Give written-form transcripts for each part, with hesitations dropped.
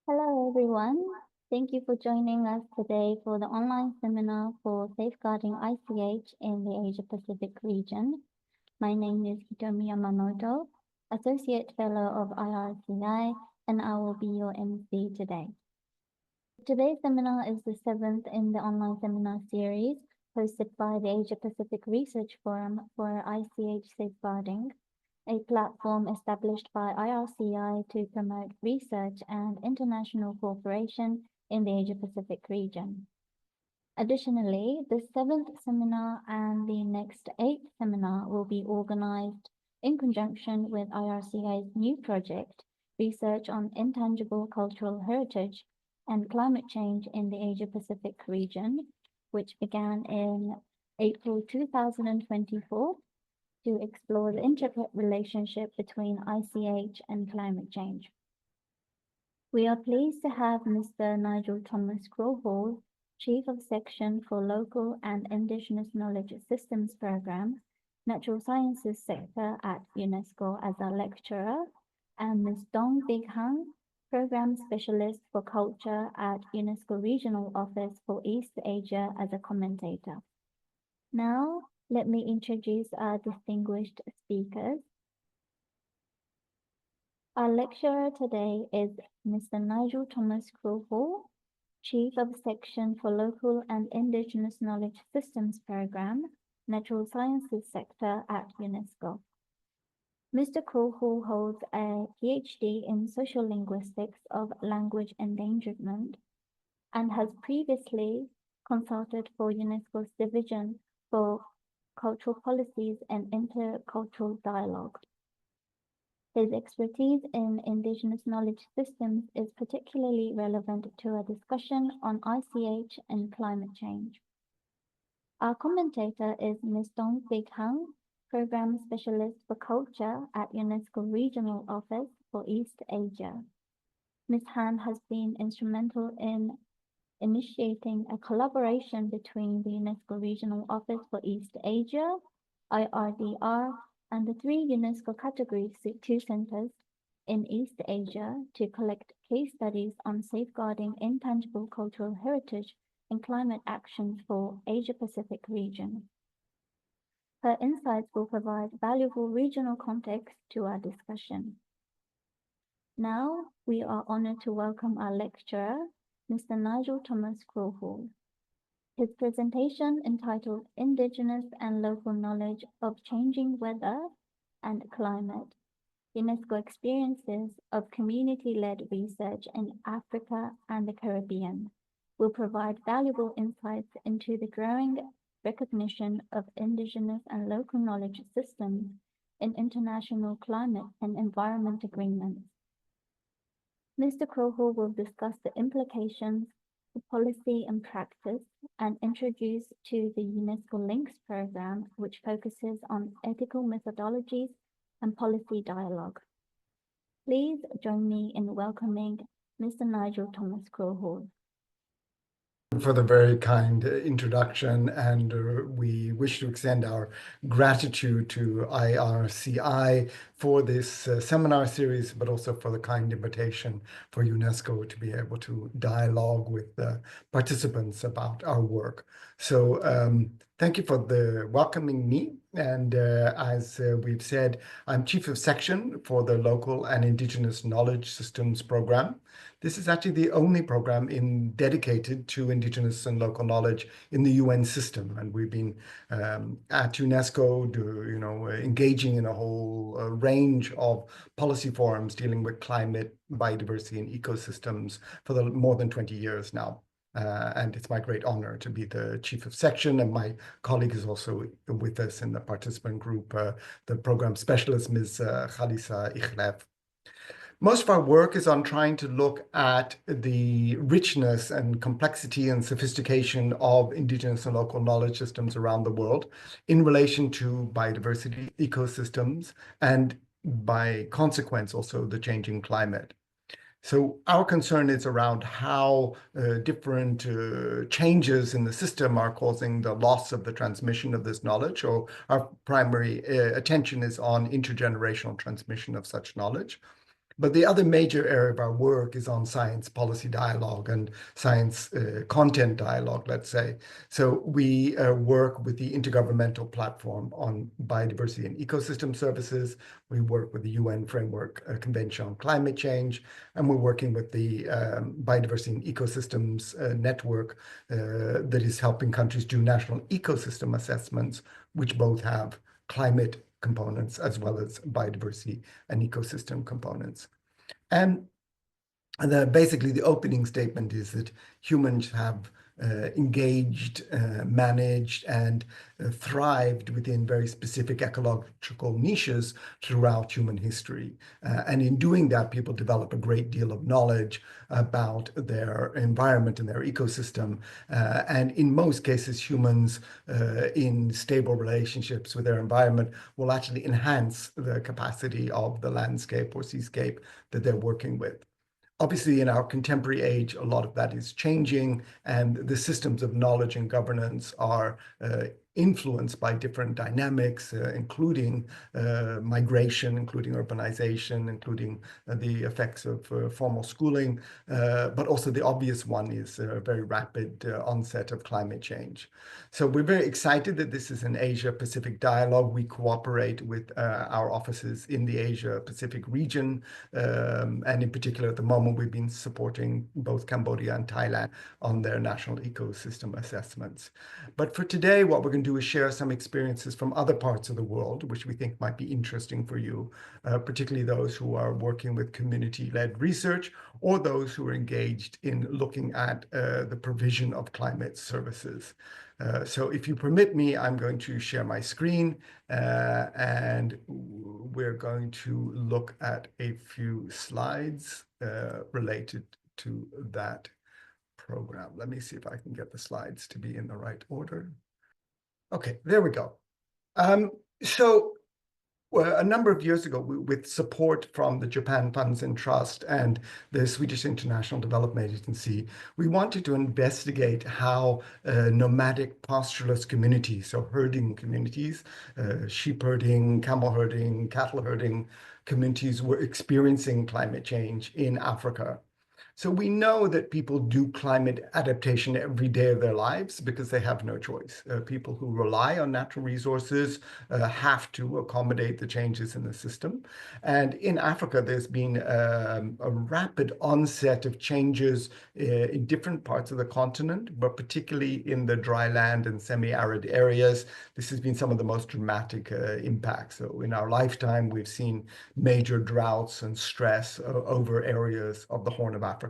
Hello, everyone. Thank you for joining us today for the online seminar for safeguarding ICH in the Asia-Pacific region. My name is Hitomi Yamamoto, Associate Fellow of IRCI, and I will be your MC today. Today's seminar is the seventh in the online seminar series hosted by the Asia-Pacific Research Forum for ICH Safeguarding, a platform established by IRCI to promote research and international cooperation in the Asia-Pacific region. Additionally, the seventh seminar and the next eighth seminar will be organized in conjunction with IRCI's new project, Research on Intangible Cultural Heritage and Climate Change in the Asia-Pacific region, which began in April 2024 to explore the intricate relationship between ICH and climate change. We are pleased to have Mr. Nigel Thomas CRAWHALL, Chief of Section for Local and Indigenous Knowledge Systems Program, Natural Sciences Sector at UNESCO as a lecturer, and Ms. Duong HANH, Program Specialist for Culture at UNESCO Regional Office for East Asia as a commentator. Now, let me introduce our distinguished speakers. Our lecturer today is Mr. Nigel Thomas CRAWHALL, Chief of Section for Local and Indigenous Knowledge Systems Program, Natural Sciences Sector at UNESCO. Mr. CRAWHALL holds a PhD in Social Linguistics of Language Endangerment and has previously consulted for UNESCO's Division for Cultural Policies and Intercultural Dialogue. His expertise in Indigenous knowledge systems is particularly relevant to a discussion on ICH and climate change. Our commentator is Ms. Duong HANH, Program Specialist for Culture at UNESCO Regional Office for East Asia. Ms. Han has been instrumental in initiating a collaboration between the UNESCO Regional Office for East Asia, IRDR, and the three UNESCO Category 2 centers in East Asia to collect case studies on safeguarding intangible cultural heritage and climate action for Asia-Pacific region. Her insights will provide valuable regional context to our discussion. Now, we are honored to welcome our lecturer, Mr. Nigel Thomas CRAWHALL. His presentation entitled Indigenous and Local Knowledge of Changing Weather and Climate, UNESCO Experiences of Community-Led Research in Africa and the Caribbean, will provide valuable insights into the growing recognition of indigenous and local knowledge systems in international climate and environment agreements. Mr. CRAWHALL will discuss the implications for policy and practice and introduce to the UNESCO Links program, which focuses on ethical methodologies and policy dialogue. Please join me in welcoming Mr. Nigel Thomas CRAWHALL. For the very kind introduction, and we wish to extend our gratitude to IRCI for this seminar series, but also for the kind invitation for UNESCO to be able to dialogue with the participants about our work. So thank you for welcoming me. And as we've said, I'm Chief of Section for the Local and Indigenous Knowledge Systems Program. This is actually the only program dedicated to Indigenous and local knowledge in the UN system. And we've been at UNESCO, engaging in a whole range of policy forums dealing with climate, biodiversity, and ecosystems for more than 20 years now. And it's my great honor to be the Chief of Section, and my colleague is also with us in the participant group, the program specialist, Ms. Khalisa Ikhlef. Most of our work is on trying to look at the richness and complexity and sophistication of Indigenous and local knowledge systems around the world in relation to biodiversity, ecosystems, and by consequence also the changing climate. So our concern is around how different changes in the system are causing the loss of the transmission of this knowledge. So our primary attention is on intergenerational transmission of such knowledge. But the other major area of our work is on science policy dialogue and science content dialogue, let's say. So we work with the Intergovernmental Platform on Biodiversity and Ecosystem Services. We work with the UN Framework Convention on Climate Change, and we're working with the Biodiversity and Ecosystems Network that is helping countries do national ecosystem assessments, which both have climate components as well as biodiversity and ecosystem components. And basically the opening statement is that humans have engaged, managed, and thrived within very specific ecological niches throughout human history. And in doing that, people develop a great deal of knowledge about their environment and their ecosystem. And in most cases, humans in stable relationships with their environment will actually enhance the capacity of the landscape or seascape that they're working with. Obviously, in our contemporary age, a lot of that is changing, and the systems of knowledge and governance are influenced by different dynamics, including migration, including urbanization, including the effects of formal schooling, but also the obvious one is a very rapid onset of climate change. So we're very excited that this is an Asia-Pacific dialogue. We cooperate with our offices in the Asia-Pacific region, and in particular at the moment we've been supporting both Cambodia and Thailand on their national ecosystem assessments. But for today, what we're going to do is share some experiences from other parts of the world, which we think might be interesting for you, particularly those who are working with community-led research or those who are engaged in looking at the provision of climate services. So if you permit me, I'm going to share my screen and we're going to look at a few slides related to that program. Let me see if I can get the slides to be in the right order. Okay, there we go. Well, a number of years ago, with support from the Japan Funds and Trust and the Swedish International Development Agency, we wanted to investigate how nomadic pastoralist communities, so herding communities, sheep herding, camel herding, cattle herding communities were experiencing climate change in Africa. So we know that people do climate adaptation every day of their lives because they have no choice. People who rely on natural resources have to accommodate the changes in the system. And in Africa, there's been a rapid onset of changes in different parts of the continent, but particularly in the dry land and semi-arid areas. This has been some of the most dramatic impacts. So in our lifetime, we've seen major droughts and stress over areas of the Horn of Africa,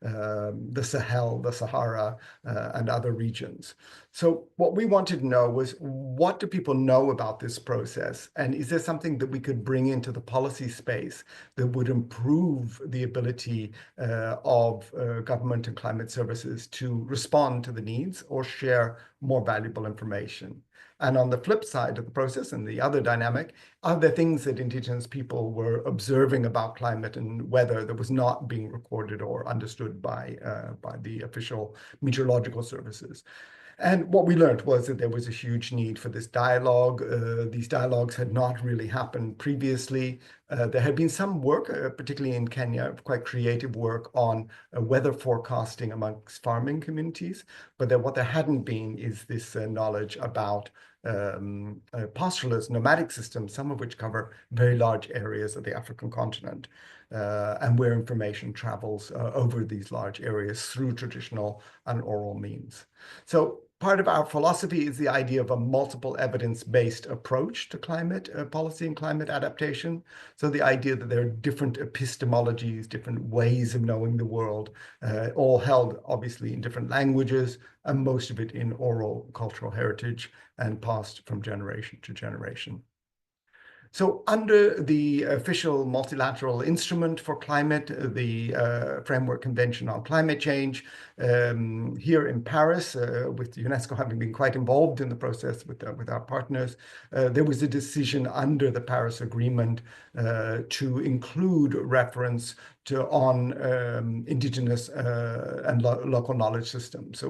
the Sahel, the Sahara, and other regions. So what we wanted to know was, what do people know about this process? And is there something that we could bring into the policy space that would improve the ability of government and climate services to respond to the needs or share more valuable information? And on the flip side of the process, and the other dynamic, are there things that Indigenous people were observing about climate and weather that was not being recorded or understood by the official meteorological services? And what we learned was that there was a huge need for this dialogue. These dialogues had not really happened previously. There had been some work, particularly in Kenya, quite creative work on weather forecasting amongst farming communities. But what there hadn't been is this knowledge about pastoralist nomadic systems, some of which cover very large areas of the African continent, and where information travels over these large areas through traditional and oral means. So part of our philosophy is the idea of a multiple evidence-based approach to climate policy and climate adaptation. So the idea that there are different epistemologies, different ways of knowing the world, all held obviously in different languages, and most of it in oral cultural heritage and passed from generation to generation. So under the official multilateral instrument for climate, the Framework Convention on Climate Change, here in Paris, with UNESCO having been quite involved in the process with our partners, there was a decision under the Paris Agreement to include reference on indigenous and local knowledge systems. So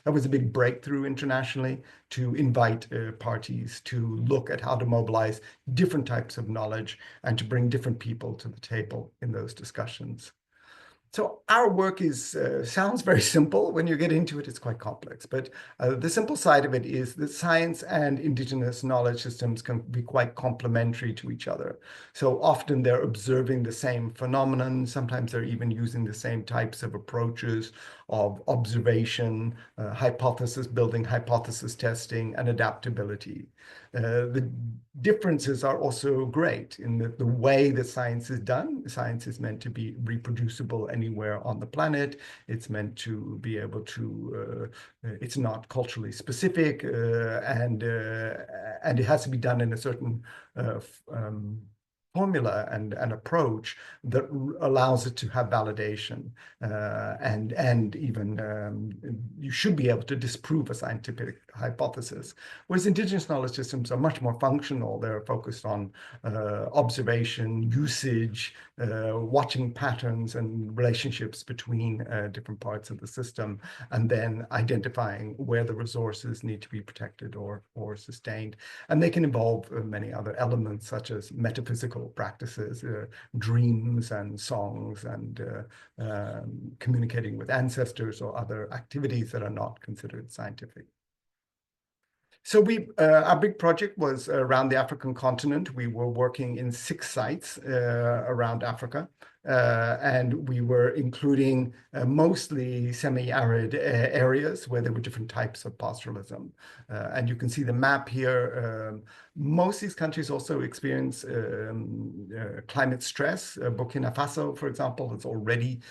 that was a big breakthrough internationally to invite parties to look at how to mobilize different types of knowledge and to bring different people to the table in those discussions. So our work sounds very simple. When you get into it, it's quite complex. But the simple side of it is that science and indigenous knowledge systems can be quite complementary to each other. So often they're observing the same phenomenon. Sometimes they're even using the same types of approaches of observation, hypothesis building, hypothesis testing, and adaptability. The differences are also great in that the way that science is done. Science is meant to be reproducible anywhere on the planet. It's meant to be able to, it's not culturally specific, and it has to be done in a certain formula and approach that allows it to have validation, and even you should be able to disprove a scientific hypothesis. Whereas indigenous knowledge systems are much more functional. They're focused on observation, usage, watching patterns and relationships between different parts of the system, and then identifying where the resources need to be protected or sustained. And they can involve many other elements such as metaphysical practices, dreams and songs, and communicating with ancestors or other activities that are not considered scientific. So our big project was around the African continent. We were working in 6 sites around Africa, and we were including mostly semi-arid areas where there were different types of pastoralism. And you can see the map here. Most of these countries also experience climate stress. Burkina Faso, for example, has already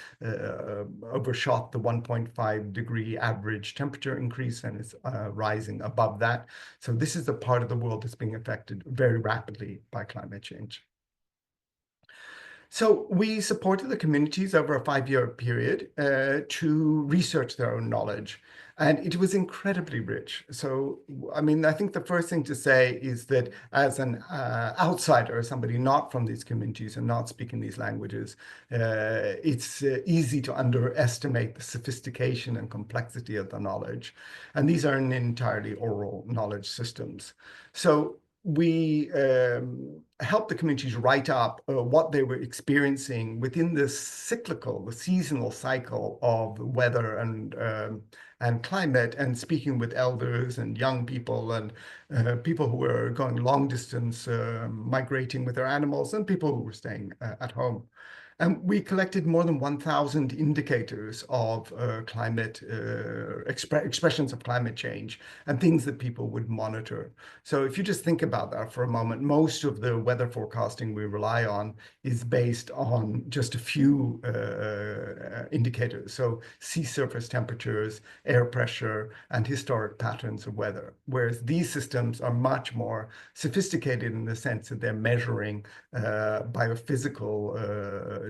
overshot the 1.5 degree average temperature increase and is rising above that. So this is the part of the world that's being affected very rapidly by climate change. So we supported the communities over a 5-year period to research their own knowledge. And it was incredibly rich. So, I mean, I think the first thing to say is that as an outsider, somebody not from these communities and not speaking these languages, it's easy to underestimate the sophistication and complexity of the knowledge. And these are entirely oral knowledge systems. So we helped the communities write up what they were experiencing within the seasonal cycle of weather and climate, and speaking with elders and young people and people who were going long distance, migrating with their animals, and people who were staying at home. And we collected more than 1,000 indicators of climate, expressions of climate change and things that people would monitor. So if you just think about that for a moment, most of the weather forecasting we rely on is based on just a few indicators. So sea surface temperatures, air pressure, and historic patterns of weather. Whereas these systems are much more sophisticated in the sense that they're measuring biophysical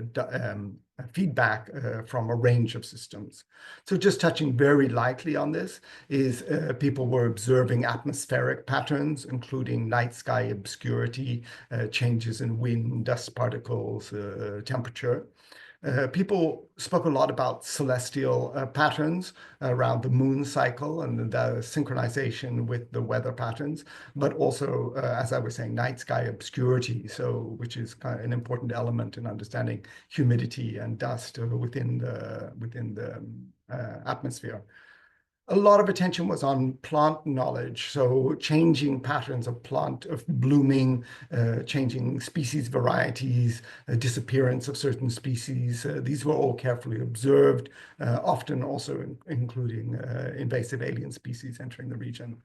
feedback from a range of systems. So just touching very lightly on this is people were observing atmospheric patterns, including night sky obscurity, changes in wind, dust particles, temperature. People spoke a lot about celestial patterns around the moon cycle and the synchronization with the weather patterns, but also, as I was saying, night sky obscurity, which is kind of an important element in understanding humidity and dust within the atmosphere. A lot of attention was on plant knowledge, so changing patterns of blooming, changing species varieties, disappearance of certain species. These were all carefully observed, often also including invasive alien species entering the region.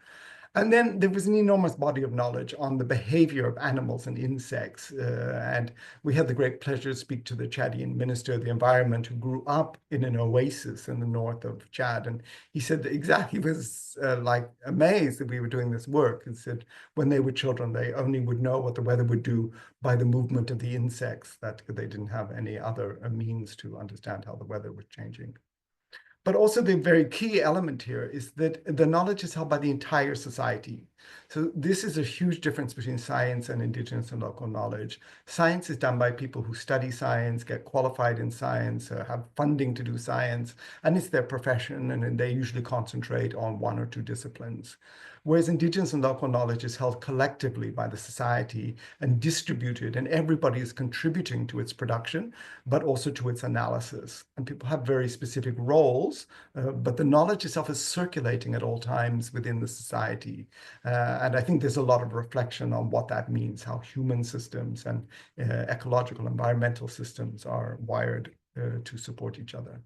And then there was an enormous body of knowledge on the behavior of animals and insects. And we had the great pleasure to speak to the Chadian Minister of the Environment, who grew up in an oasis in the north of Chad. And he said that exactly, he was like amazed that we were doing this work. He said when they were children, they only would know what the weather would do by the movement of the insects, that they didn't have any other means to understand how the weather was changing. But also the very key element here is that the knowledge is held by the entire society. So this is a huge difference between science and indigenous and local knowledge. Science is done by people who study science, get qualified in science, have funding to do science, and it's their profession, and they usually concentrate on one or two disciplines. Whereas indigenous and local knowledge is held collectively by the society and distributed, and everybody is contributing to its production, but also to its analysis. And people have very specific roles, but the knowledge itself is circulating at all times within the society. And I think there's a lot of reflection on what that means, how human systems and ecological, environmental systems are wired to support each other.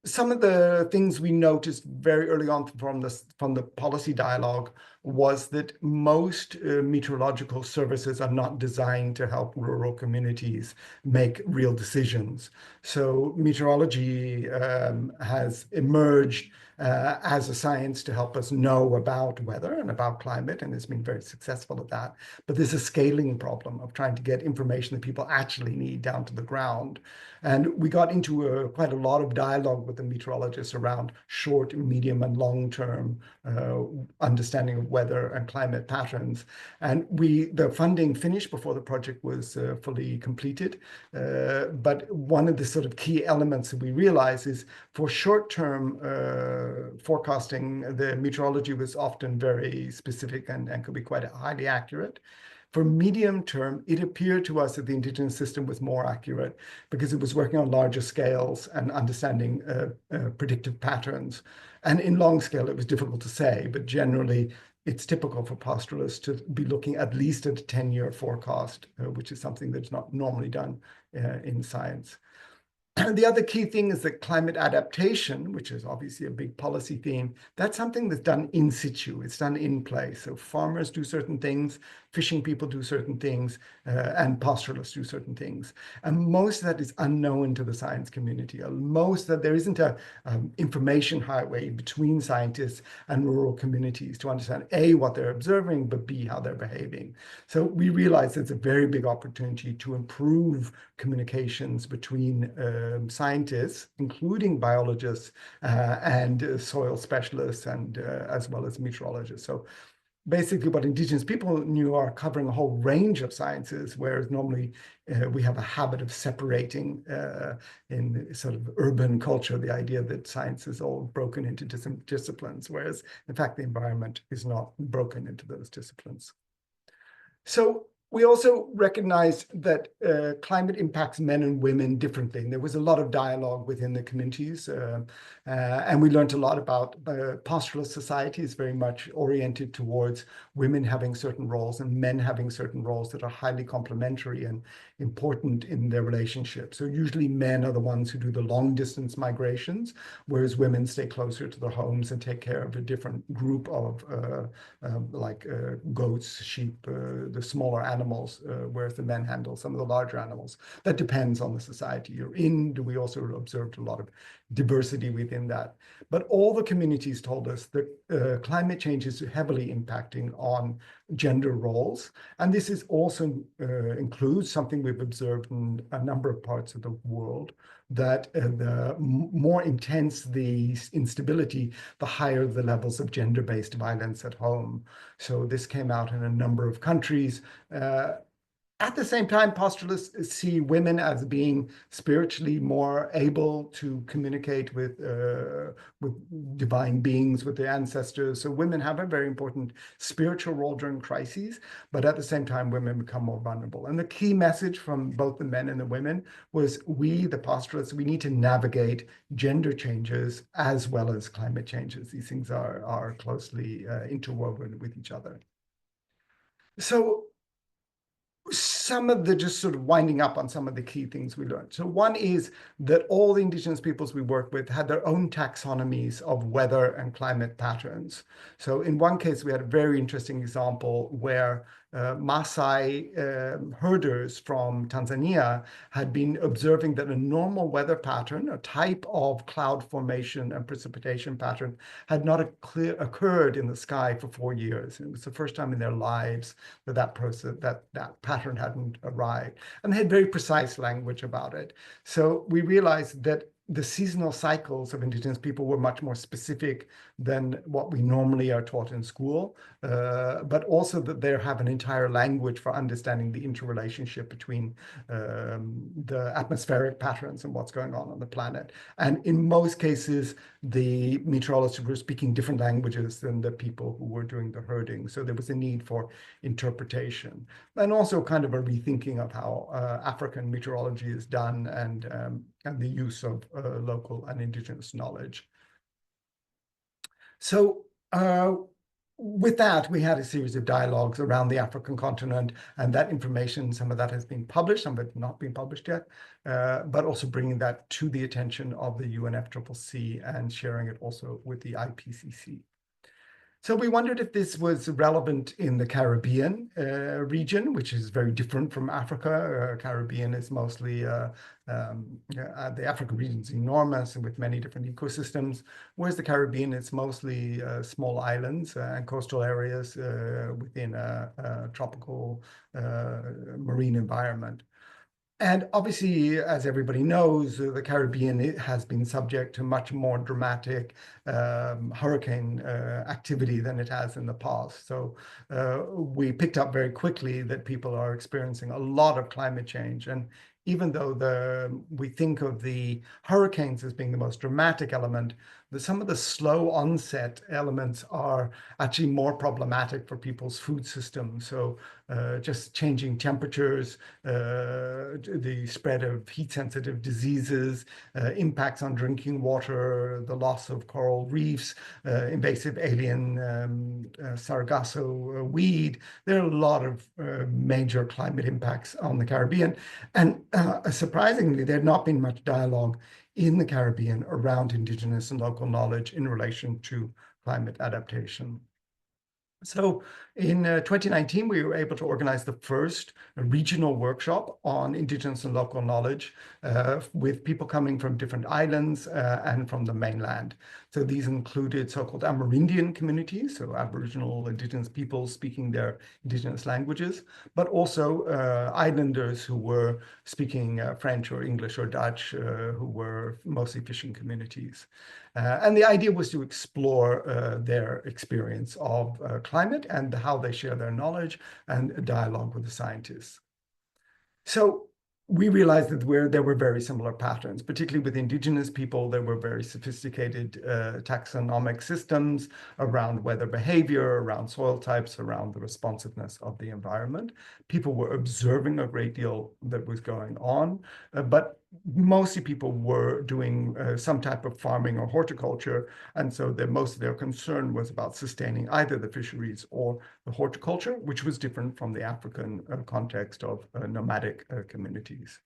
Some of the things we noticed very early on from the policy dialogue was that most meteorological services are not designed to help rural communities make real decisions. So meteorology has emerged as a science to help us know about weather and about climate, and it's been very successful at that. But there's a scaling problem of trying to get information that people actually need down to the ground. And we got into quite a lot of dialogue with the meteorologists around short, medium, and long-term understanding of weather and climate patterns. And the funding finished before the project was fully completed. But one of the sort of key elements that we realized is for short-term forecasting, the meteorology was often very specific and could be quite highly accurate. For medium term, it appeared to us that the indigenous system was more accurate because it was working on larger scales and understanding predictive patterns. And in long scale, it was difficult to say, but generally, it's typical for pastoralists to be looking at least at a 10-year forecast, which is something that's not normally done in science. The other key thing is that climate adaptation, which is obviously a big policy theme, that's something that's done in situ. It's done in place. So farmers do certain things, fishing people do certain things, and pastoralists do certain things. And most of that is unknown to the science community. Most that there isn't a information highway between scientists and rural communities to understand A, what they're observing, but B, how they're behaving. So we realize it's a very big opportunity to improve communications between scientists, including biologists and soil specialists, and as well as meteorologists. So basically what indigenous people knew are covering a whole range of sciences, whereas normally we have a habit of separating in sort of urban culture, the idea that science is all broken into different disciplines, whereas in fact the environment is not broken into those disciplines. So we also recognized that climate impacts men and women differently. And there was a lot of dialogue within the communities. And we learned a lot about pastoralist societies, very much oriented towards women having certain roles and men having certain roles that are highly complementary and important in their relationship. So usually men are the ones who do the long distance migrations, whereas women stay closer to their homes and take care of a different group of goats, sheep, the smaller animals, whereas the men handle some of the larger animals. That depends on the society you're in. We also observed a lot of diversity within that. But all the communities told us that climate change is heavily impacting on gender roles. And this is also includes something we've observed in a number of parts of the world, that the more intense the instability, the higher the levels of gender-based violence at home. So this came out in a number of countries. At the same time, pastoralists see women as being spiritually more able to communicate with divine beings, with their ancestors. So women have a very important spiritual role during crises, but at the same time, women become more vulnerable. And the key message from both the men and the women was we, the pastoralists, we need to navigate gender changes as well as climate changes. These things are closely interwoven with each other. So some of the just sort of winding up on some of the key things we learned. So one is that all the indigenous peoples we work with had their own taxonomies of weather and climate patterns. So in one case, we had a very interesting example where Maasai herders from Tanzania had been observing that a normal weather pattern, a type of cloud formation and precipitation pattern, had not occurred in the sky for 4 years. It was the first time in their lives that pattern hadn't arrived. And they had very precise language about it. So we realized that the seasonal cycles of indigenous people were much more specific than what we normally are taught in school, but also that they have an entire language for understanding the interrelationship between the atmospheric patterns and what's going on the planet. And in most cases, the meteorologists were speaking different languages than the people who were doing the herding. So there was a need for interpretation, and also kind of a rethinking of how African meteorology is done, and the use of local and indigenous knowledge. So with that, we had a series of dialogues around the African continent, and that information, some of that has been published, some of it not been published yet, but also bringing that to the attention of the UNFCCC and sharing it also with the IPCC. So we wondered if this was relevant in the Caribbean region, which is very different from Africa. Caribbean is mostly, the African region is enormous and with many different ecosystems, whereas the Caribbean is mostly small islands and coastal areas within a tropical marine environment. And obviously, as everybody knows, the Caribbean has been subject to much more dramatic hurricane activity than it has in the past. So we picked up very quickly that people are experiencing a lot of climate change. And even though we think of the hurricanes as being the most dramatic element, some of the slow onset elements are actually more problematic for people's food system. So just changing temperatures, the spread of heat-sensitive diseases, impacts on drinking water, the loss of coral reefs, invasive alien sargasso weed. There are a lot of major climate impacts on the Caribbean. And surprisingly, there had not been much dialogue in the Caribbean around indigenous and local knowledge in relation to climate adaptation. So in 2019, we were able to organize the first regional workshop on indigenous and local knowledge with people coming from different islands and from the mainland. So these included so-called Amerindian communities, so Aboriginal indigenous people speaking their indigenous languages, but also islanders who were speaking French or English or Dutch, who were mostly fishing communities. And the idea was to explore their experience of climate and how they share their knowledge and dialogue with the scientists. So we realized that there were very similar patterns, particularly with indigenous people. There were very sophisticated taxonomic systems around weather behavior, around soil types, around the responsiveness of the environment. People were observing a great deal that was going on, but mostly people were doing some type of farming or horticulture, and so most of their concern was about sustaining either the fisheries or the horticulture, which was different from the African context of nomadic communities.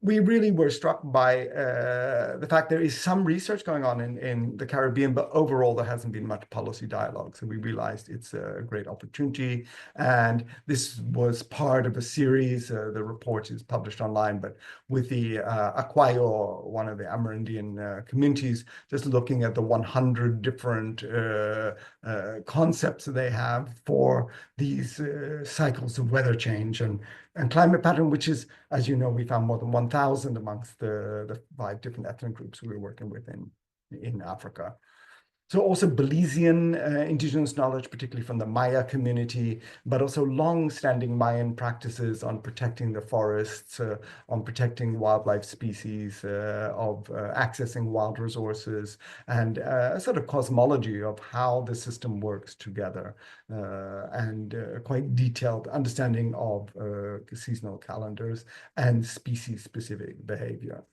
We really were struck by the fact there is some research going on in the Caribbean, but overall there hasn't been much policy dialogue. So we realized it's a great opportunity. And this was part of a series. The report is published online, but with the Akwayo, one of the Amerindian communities, just looking at the 100 different concepts that they have for these cycles of weather change and climate pattern, which is, as you know, we found more than 1,000 amongst the 5 different ethnic groups we were working with in Africa. So also Belizean indigenous knowledge, particularly from the Maya community, but also long-standing Mayan practices on protecting the forests, on protecting wildlife species, of accessing wild resources, and a sort of cosmology of how the system works together, and quite detailed understanding of seasonal calendars and species-specific behavior.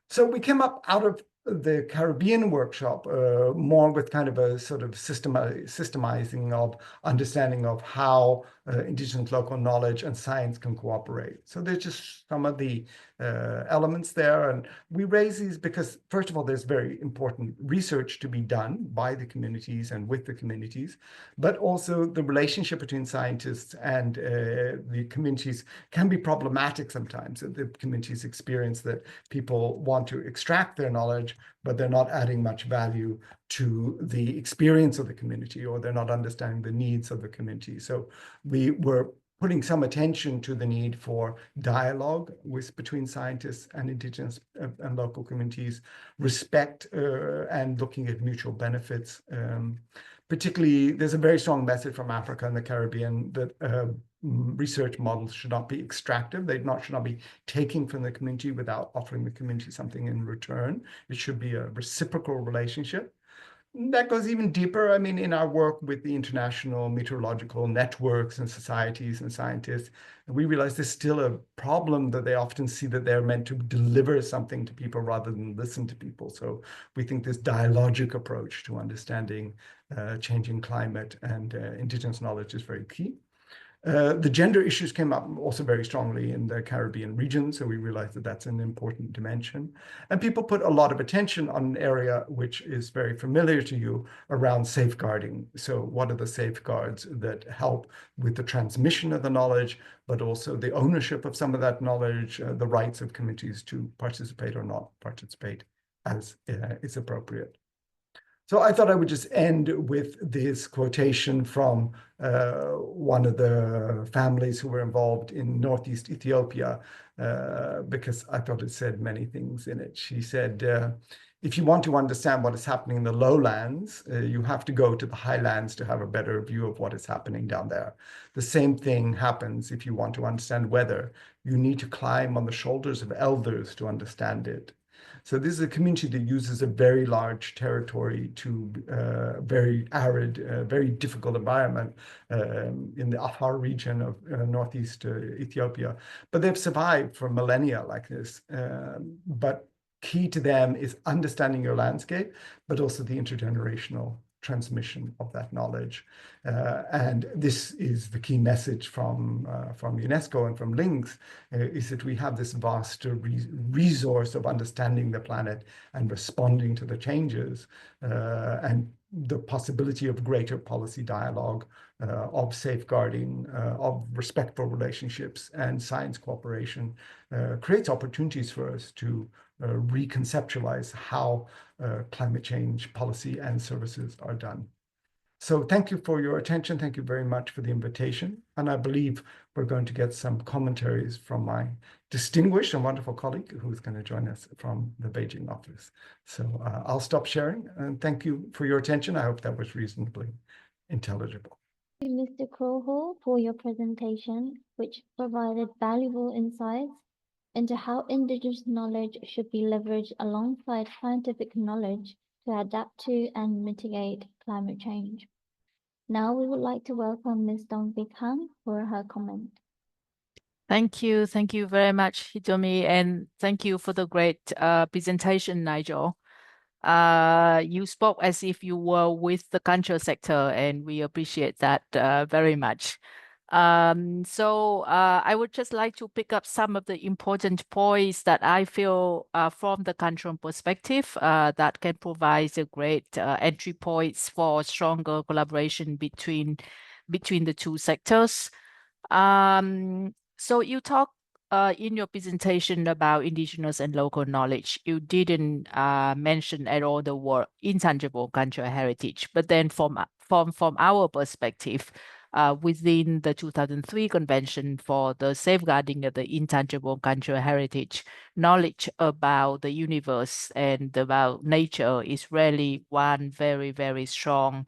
So we came up out of the Caribbean workshop more with kind of a sort of systemizing of understanding of how indigenous local knowledge and science can cooperate. So there's just some of the elements there. And we raise these because, first of all, there's very important research to be done by the communities and with the communities, but also the relationship between scientists and the communities can be problematic sometimes. The communities experience that people want to extract their knowledge, but they're not adding much value to the experience of the community, or they're not understanding the needs of the community. So we were putting some attention to the need for dialogue between scientists and indigenous and local communities, respect and looking at mutual benefits. Particularly, there's a very strong message from Africa and the Caribbean that research models should not be extractive. They should not be taking from the community without offering the community something in return. It should be a reciprocal relationship. That goes even deeper. I mean, in our work with the international meteorological networks and societies and scientists, we realize there's still a problem that they often see that they're meant to deliver something to people rather than listen to people. So we think this dialogic approach to understanding changing climate and indigenous knowledge is very key. The gender issues came up also very strongly in the Caribbean region, so we realized that that's an important dimension. And people put a lot of attention on an area which is very familiar to you around safeguarding. So what are the safeguards that help with the transmission of the knowledge, but also the ownership of some of that knowledge, the rights of communities to participate or not participate as is appropriate. So I thought I would just end with this quotation from one of the families who were involved in Northeast Ethiopia, because I thought it said many things in it. She said, if you want to understand what is happening in the lowlands, you have to go to the highlands to have a better view of what is happening down there. The same thing happens if you want to understand weather. You need to climb on the shoulders of elders to understand it. So this is a community that uses a very large territory to very arid, very difficult environment in the Afar region of northeast Ethiopia. But they've survived for millennia like this. But key to them is understanding your landscape, but also the intergenerational transmission of that knowledge. And this is the key message from UNESCO and from Links, is that we have this vast resource of understanding the planet and responding to the changes, and the possibility of greater policy dialogue, of safeguarding, of respectful relationships and science cooperation creates opportunities for us to reconceptualize how climate change policy and services are done. So thank you for your attention. Thank you very much for the invitation. And I believe we're going to get some commentaries from my distinguished and wonderful colleague who's going to join us from the Beijing office. So I'll stop sharing and thank you for your attention. I hope that was reasonably intelligible. Thank you, Mr. CRAWHALL, for your presentation, which provided valuable insights into how Indigenous knowledge should be leveraged alongside scientific knowledge to adapt to and mitigate climate change. Now we would like to welcome Ms. Dong-Bik Han for her comment. Thank you very much, Hitomi, and thank you for the great presentation, Nigel. You spoke as if you were with the culture sector, and we appreciate that very much. So I would just like to pick up some of the important points that I feel from the cultural perspective that can provide a great entry points for stronger collaboration between the two sectors. So you talk in your presentation about indigenous and local knowledge. You didn't mention at all the word intangible cultural heritage, but then from our perspective, within the 2003 Convention for the Safeguarding of the Intangible Cultural Heritage, knowledge about the universe and about nature is really one very, very strong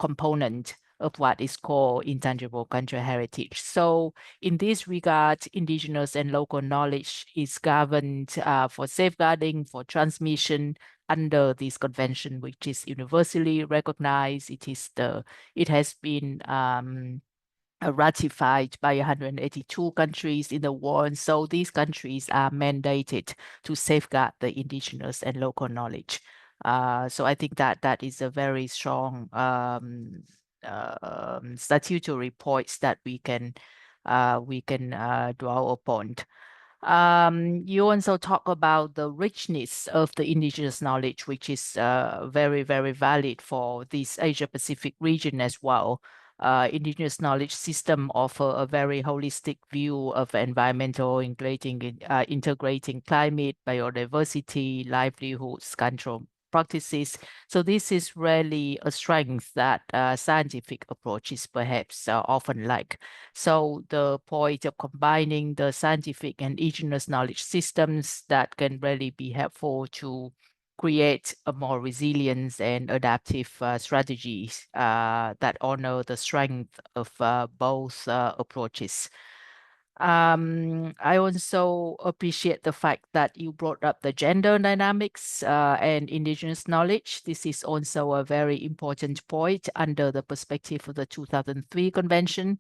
component of what is called intangible cultural heritage. So in this regard, indigenous and local knowledge is governed for safeguarding, for transmission under this convention, which is universally recognized. It has been ratified by 182 countries in the world. So these countries are mandated to safeguard the indigenous and local knowledge. So I think that is a very strong statutory points that we can draw upon. You also talk about the richness of the indigenous knowledge, which is very, very valid for this Asia-Pacific region as well. Indigenous knowledge system offer a very holistic view of environmental, integrating climate, biodiversity, livelihoods, cultural practices. So this is really a strength that scientific approaches perhaps often lack. So the point of combining the scientific and indigenous knowledge systems that can really be helpful to create a more resilient and adaptive strategies that honor the strength of both approaches. I also appreciate the fact that you brought up the gender dynamics and indigenous knowledge. This is also a very important point under the perspective of the 2003 convention.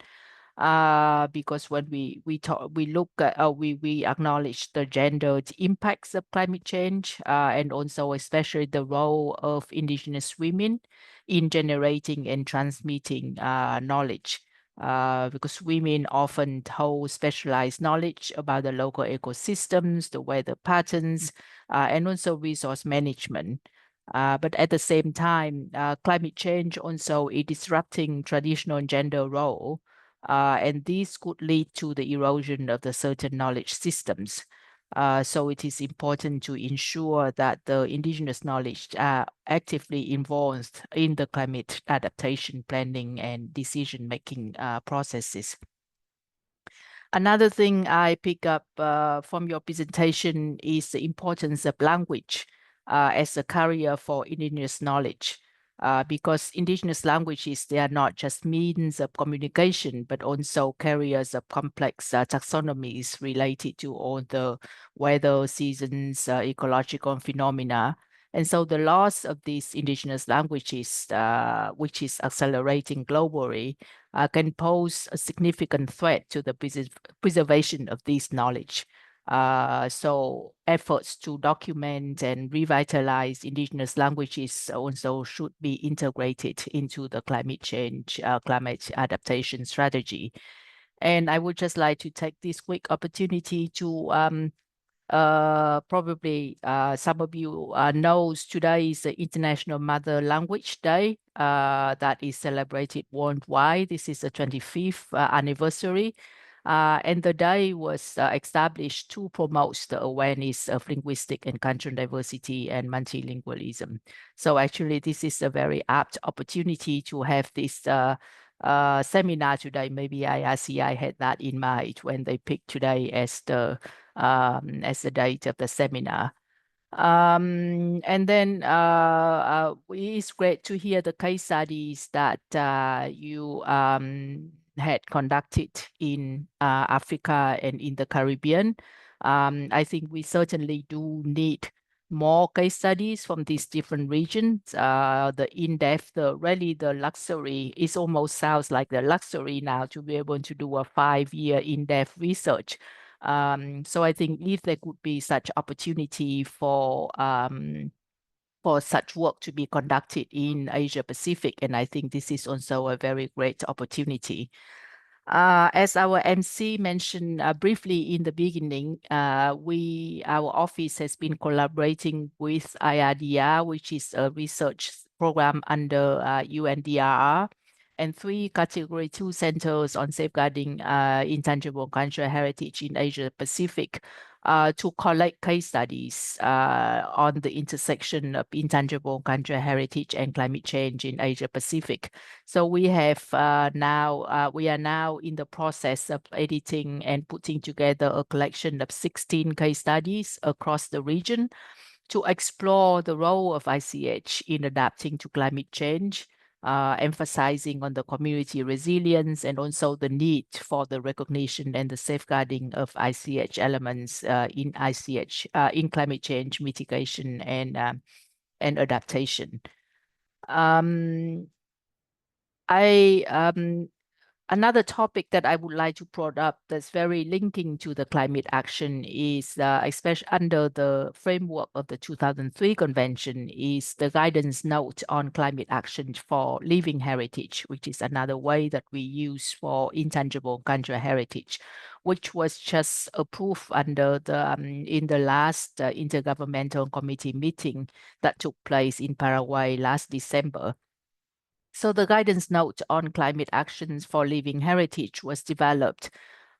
Because when we acknowledge the gendered impacts of climate change and also especially the role of indigenous women in generating and transmitting knowledge. Because women often hold specialized knowledge about the local ecosystems, the weather patterns, and also resource management. But at the same time, climate change also is disrupting traditional gender role. And this could lead to the erosion of the certain knowledge systems. So it is important to ensure that the indigenous knowledge are actively involved in the climate adaptation planning and decision-making processes. Another thing I pick up from your presentation is the importance of language as a carrier for indigenous knowledge. Because indigenous languages, they are not just means of communication, but also carriers of complex taxonomies related to all the weather, seasons, ecological phenomena. And so the loss of these indigenous languages, which is accelerating globally, can pose a significant threat to the preservation of this knowledge. So efforts to document and revitalize indigenous languages also should be integrated into the climate change, climate adaptation strategy. And I would just like to take this quick opportunity to probably some of you knows today is the International Mother Language Day that is celebrated worldwide. This is the 25th anniversary. And the day was established to promote the awareness of linguistic and cultural diversity and multilingualism. So actually, this is a very apt opportunity to have this seminar today. Maybe IRCI had that in mind when they picked today as the date of the seminar. And then it's great to hear the case studies that you had conducted in Africa and in the Caribbean. I think we certainly do need more case studies from these different regions. The in-depth, really the luxury, it almost sounds like the luxury now to be able to do a 5-year in-depth research. So I think if there could be such opportunity for such work to be conducted in Asia-Pacific, and I think this is also a very great opportunity. As our MC mentioned briefly in the beginning, our office has been collaborating with IRDR, which is a research program under UNDRR, and 3 Category 2 centers on safeguarding intangible cultural heritage in Asia-Pacific to collect case studies on the intersection of intangible cultural heritage and climate change in Asia-Pacific. So we have we are now in the process of editing and putting together a collection of 16 case studies across the region to explore the role of ICH in adapting to climate change, emphasizing on the community resilience and also the need for the recognition and the safeguarding of ICH elements in climate change mitigation and adaptation. Another topic that I would like to bring up that's very linking to the climate action is, especially under the framework of the 2003 convention, is the guidance note on climate action for living heritage, which is another way that we use for intangible cultural heritage, which was just approved under the in the last intergovernmental committee meeting that took place in Paraguay last December. So the guidance note on climate actions for living heritage was developed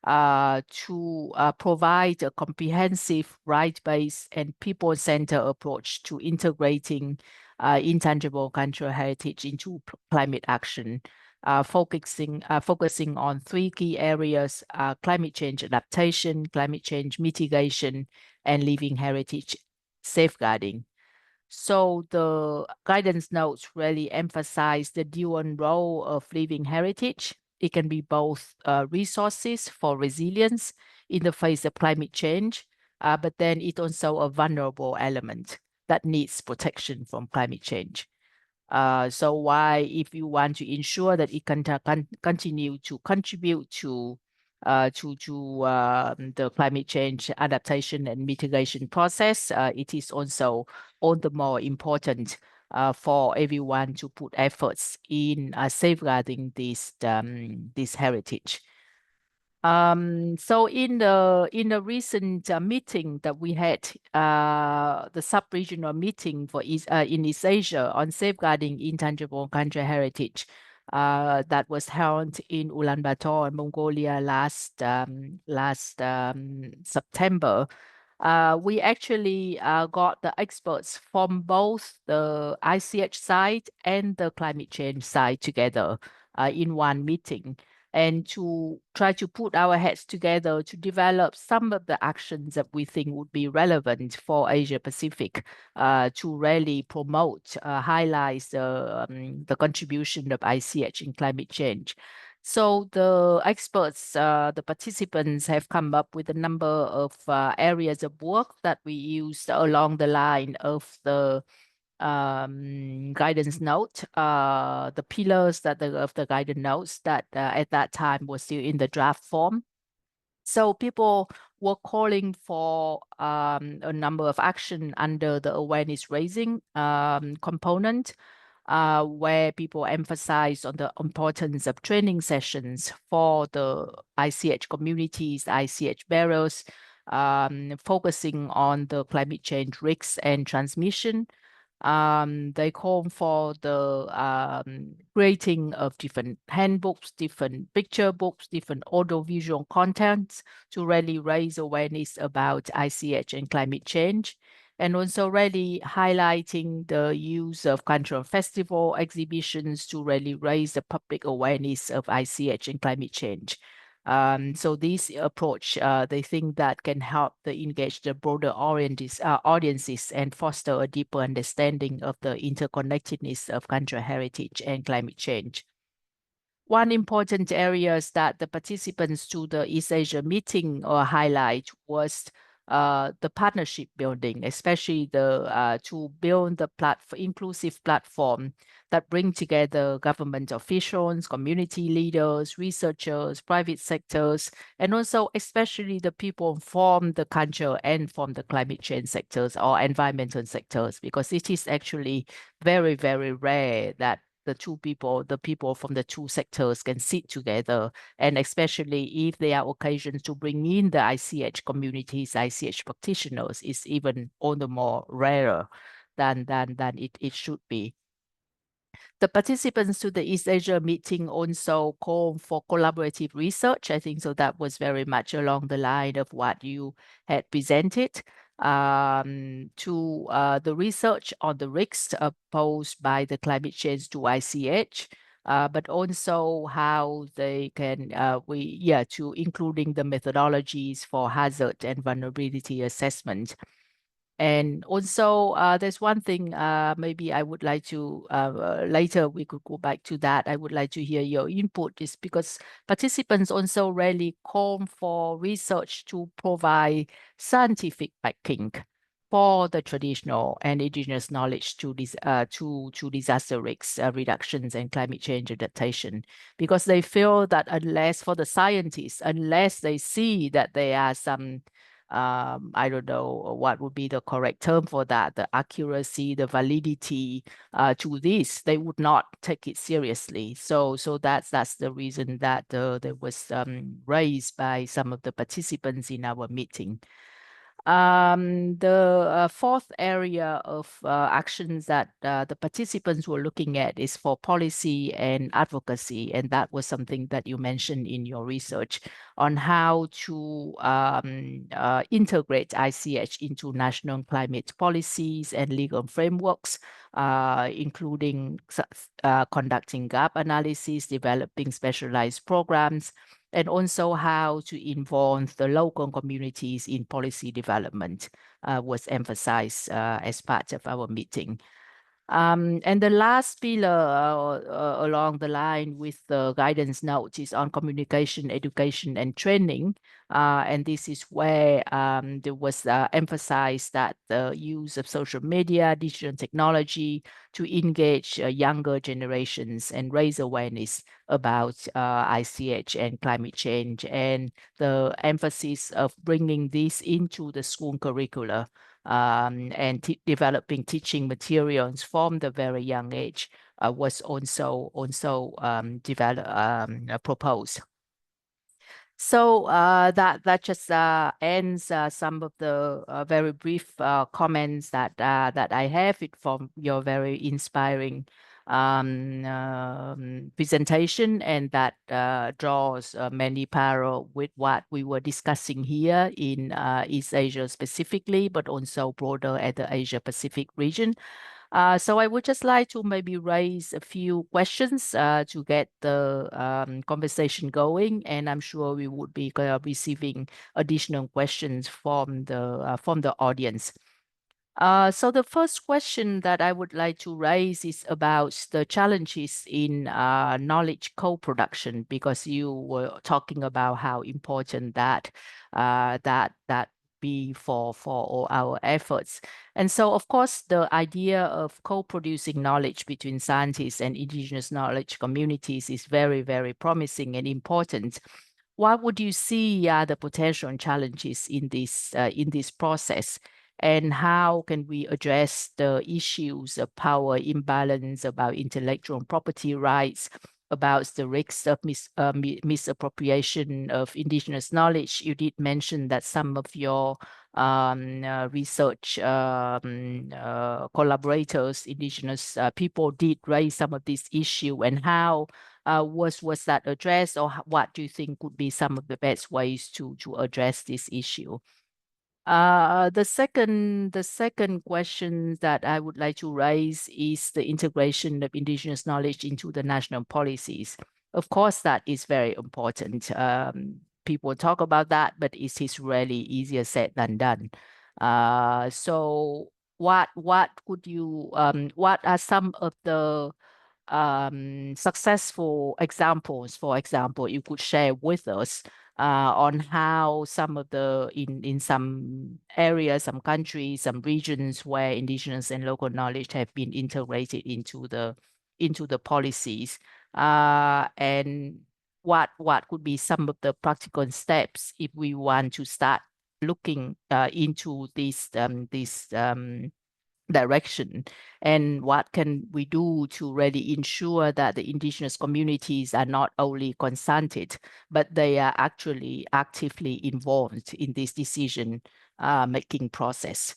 to provide a comprehensive, right-based and people-centered approach to integrating intangible cultural heritage into climate action, focusing on 3 key areas: climate change adaptation, climate change mitigation, and living heritage safeguarding. So the guidance notes really emphasize the dual role of living heritage. It can be both resources for resilience in the face of climate change, but then it's also a vulnerable element that needs protection from climate change. So why, if you want to ensure that it can continue to contribute to the climate change adaptation and mitigation process, it is also all the more important for everyone to put efforts in safeguarding this heritage. So in the recent meeting that we had, the sub-regional meeting for in East Asia on safeguarding intangible cultural heritage, that was held in Ulaanbaatar, Mongolia last September. We actually got the experts from both the ICH side and the climate change side together in one meeting, and to try to put our heads together to develop some of the actions that we think would be relevant for Asia-Pacific to really promote, highlight the contribution of ICH in climate change. So the experts, the participants have come up with a number of areas of work that we used along the line of the guidance note, the pillars of the guidance notes that at that time was still in the draft form. So people were calling for a number of action under the awareness raising component, where people emphasize on the importance of training sessions for the ICH communities, ICH bearers, focusing on the climate change risks and transmission. They call for the creating of different handbooks, different picture books, different audiovisual contents to really raise awareness about ICH and climate change, and also really highlighting the use of cultural festival exhibitions to really raise the public awareness of ICH and climate change. So this approach, they think that can help to engage the broader audiences and foster a deeper understanding of the interconnectedness of cultural heritage and climate change. One important area that the participants to the East Asia meeting highlight was the partnership building, especially the to build the inclusive platform that bring together government officials, community leaders, researchers, private sectors, and also especially the people from the culture and from the climate change sectors or environmental sectors, because it is actually very, very rare that the people from the two sectors can sit together, and especially if there are occasions to bring in the ICH communities, ICH practitioners, is even all the more rarer than it should be. The participants to the East Asia meeting also called for collaborative research. I think so that was very much along the line of what you had presented, to the research on the risks posed by the climate change to ICH, but also how they can, to including the methodologies for hazard and vulnerability assessment. And also, there's one thing maybe I would like to, later we could go back to that. I would like to hear your input, is because participants also really call for research to provide scientific backing for the traditional and indigenous knowledge to disaster risks reductions and climate change adaptation, because they feel that unless for the scientists, unless they see that there are some I don't know what would be the correct term for that, the accuracy, the validity to this, they would not take it seriously. So that's the reason that there was raised by some of the participants in our meeting. The fourth area of actions that the participants were looking at is for policy and advocacy, and that was something that you mentioned in your research on how to integrate ICH into national climate policies and legal frameworks, including conducting gap analysis, developing specialized programs, and also how to involve the local communities in policy development was emphasized as part of our meeting. And the last pillar along the line with the guidance note is on communication, education, and training. And this is where there was emphasized that the use of social media, digital technology to engage younger generations and raise awareness about ICH and climate change, and the emphasis of bringing this into the school curricula and developing teaching materials from the very young age was also proposed. So that just ends some of the very brief comments that I have from your very inspiring presentation, and that draws many parallels with what we were discussing here in East Asia specifically, but also broader at the Asia-Pacific region. So I would just like to maybe raise a few questions to get the conversation going, and I'm sure we would be receiving additional questions from the audience. So the first question that I would like to raise is about the challenges in knowledge co-production, because you were talking about how important that be for all our efforts. And so, of course, the idea of co-producing knowledge between scientists and indigenous knowledge communities is very, very promising and important. What would you see are the potential challenges in this process? And how can we address the issues of power imbalance, about intellectual property rights, about the risks of misappropriation of indigenous knowledge? You did mention that some of your research collaborators, indigenous people, did raise some of this issue, and how was that addressed, or what do you think would be some of the best ways to address this issue? The second question that I would like to raise is the integration of indigenous knowledge into the national policies. Of course, that is very important. People talk about that, but it is really easier said than done. So what could you what are some of the successful examples, for example, you could share with us on how some of the in some areas, some countries, some regions where indigenous and local knowledge have been integrated into the policies, and what could be some of the practical steps if we want to start looking into this direction, and what can we do to really ensure that the indigenous communities are not only consulted, but they are actually actively involved in this decision making process.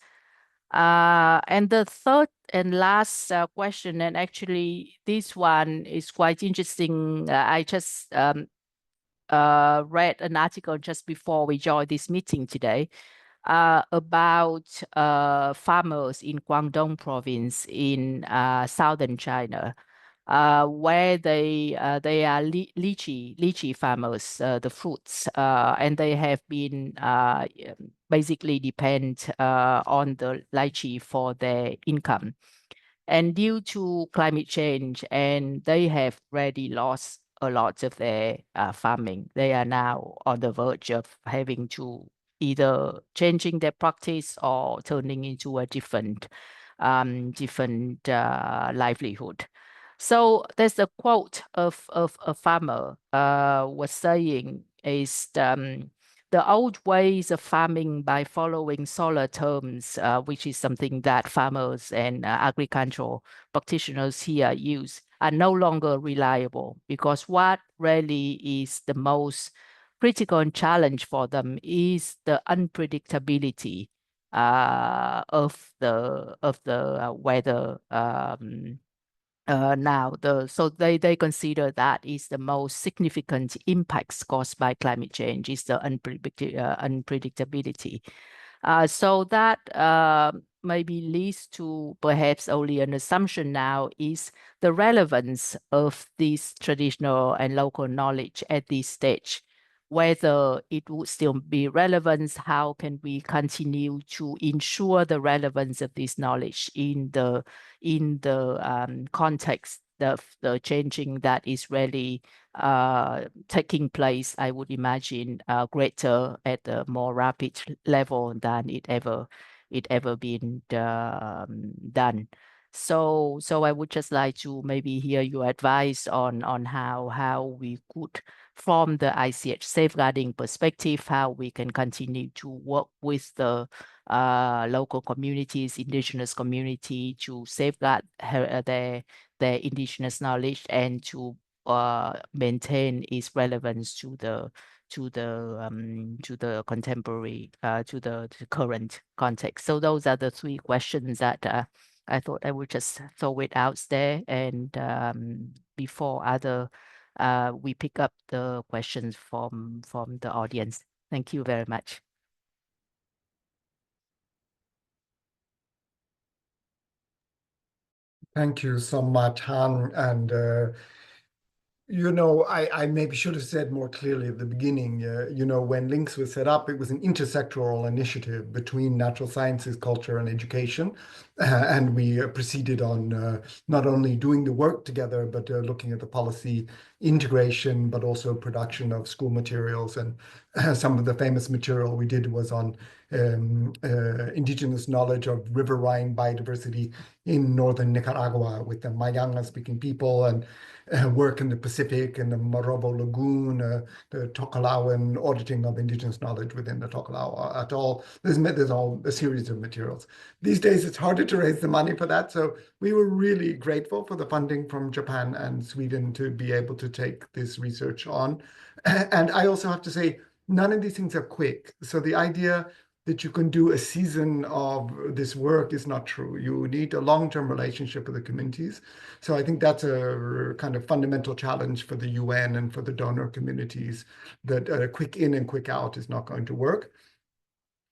And the third and last question, and actually this one is quite interesting. I just read an article just before we joined this meeting today about farmers in Guangdong province in southern China, where they are lychee farmers, the fruits, and they have been basically depend on the lychee for their income. And due to climate change, and they have already lost a lot of their farming. They are now on the verge of having to either changing their practice or turning into a different livelihood. So there's a quote of a farmer was saying is the old ways of farming by following solar terms, which is something that farmers and agricultural practitioners here use, are no longer reliable, because what really is the most critical challenge for them is the unpredictability weather now. So they consider that is the most significant impacts caused by climate change is the unpredictability. So that maybe leads to perhaps only an assumption now is the relevance of this traditional and local knowledge at this stage. Whether it would still be relevant, how can we continue to ensure the relevance of this knowledge in the context of the changing that is really taking place, I would imagine, greater at a more rapid level than it ever been done. So I would just like to maybe hear your advice on how we could, from the ICH safeguarding perspective, how we can continue to work with the local communities, indigenous community, to safeguard their indigenous knowledge and to maintain its relevance to the contemporary, to the current context. So those are the three questions that I thought I would just throw it out there, and before we pick up the questions from the audience. Thank you very much. Thank you so much, Han. And I maybe should have said more clearly at the beginning, when LINKS was set up, it was an intersectoral initiative between natural sciences, culture, and education. And we proceeded on not only doing the work together, but looking at the policy integration, but also production of school materials. And some of the famous material we did was on indigenous knowledge of riverine biodiversity in northern Nicaragua with the Mayanga-speaking people, and work in the Pacific and the Morobo Lagoon, the Tokelauan auditing of indigenous knowledge within the Tokelau Atoll. There's all a series of materials. These days, it's harder to raise the money for that. So we were really grateful for the funding from Japan and Sweden to be able to take this research on. And I also have to say, none of these things are quick. So the idea that you can do a season of this work is not true. You need a long-term relationship with the communities. So I think that's a kind of fundamental challenge for the UN and for the donor communities, that a quick in and quick out is not going to work.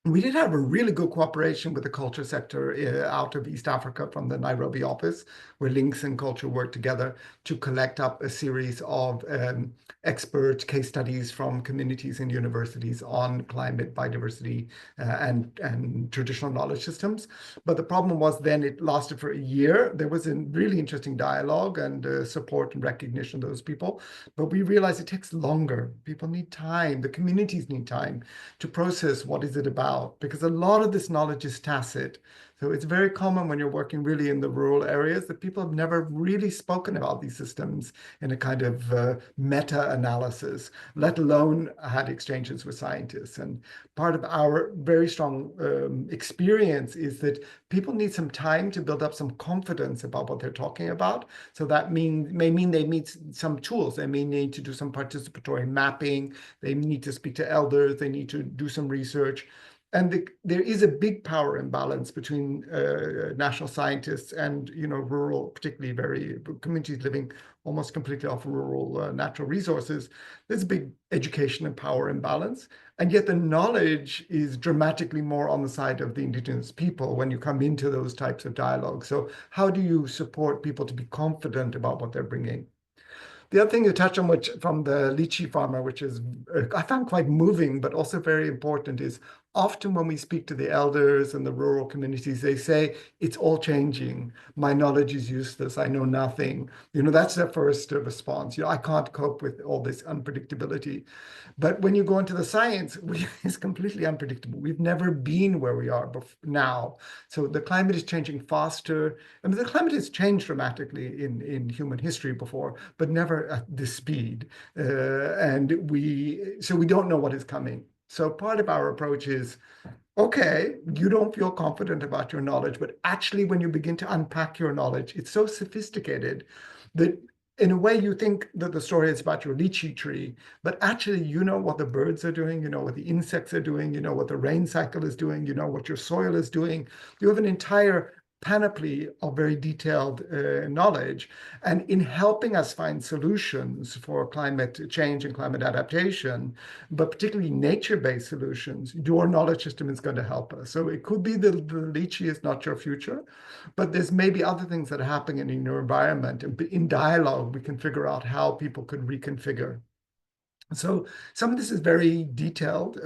We did have a really good cooperation with the culture sector out of East Africa from the Nairobi office, where LINKS and culture worked together to collect up a series of expert case studies from communities and universities on climate, biodiversity, and traditional knowledge systems. But the problem was then it lasted for a year. There was a really interesting dialogue and support and recognition of those people. But we realized it takes longer. People need time. The communities need time to process what is it about, because a lot of this knowledge is tacit. So it's very common when you're working really in the rural areas that people have never really spoken about these systems in a kind of meta-analysis, let alone had exchanges with scientists. And part of our very strong experience is that people need some time to build up some confidence about what they're talking about. So that may mean they need some tools. They may need to do some participatory mapping. They need to speak to elders. They need to do some research. And there is a big power imbalance between national scientists and rural, particularly very communities living almost completely off rural natural resources. There's a big education and power imbalance, and yet the knowledge is dramatically more on the side of the indigenous people when you come into those types of dialogue. So how do you support people to be confident about what they're bringing? The other thing you touch on, which from the lychee farmer, which is I found quite moving, but also very important, is often when we speak to the elders and the rural communities, they say, it's all changing. My knowledge is useless. I know nothing. That's their first response. I can't cope with all this unpredictability. But when you go into the science, it's completely unpredictable. We've never been where we are now. So the climate is changing faster. I mean, the climate has changed dramatically in human history before, but never at this speed. So we don't know what is coming. So part of our approach is, okay, you don't feel confident about your knowledge, but actually when you begin to unpack your knowledge, it's so sophisticated that in a way, you think that the story is about your lychee tree, but actually, you know what the birds are doing, you know what the insects are doing, you know what the rain cycle is doing, you know what your soil is doing. You have an entire panoply of very detailed knowledge. And in helping us find solutions for climate change and climate adaptation, but particularly nature-based solutions, your knowledge system is going to help us. So it could be that the lychee is not your future, but there's maybe other things that are happening in your environment. And in dialogue, we can figure out how people could reconfigure. So some of this is very detailed.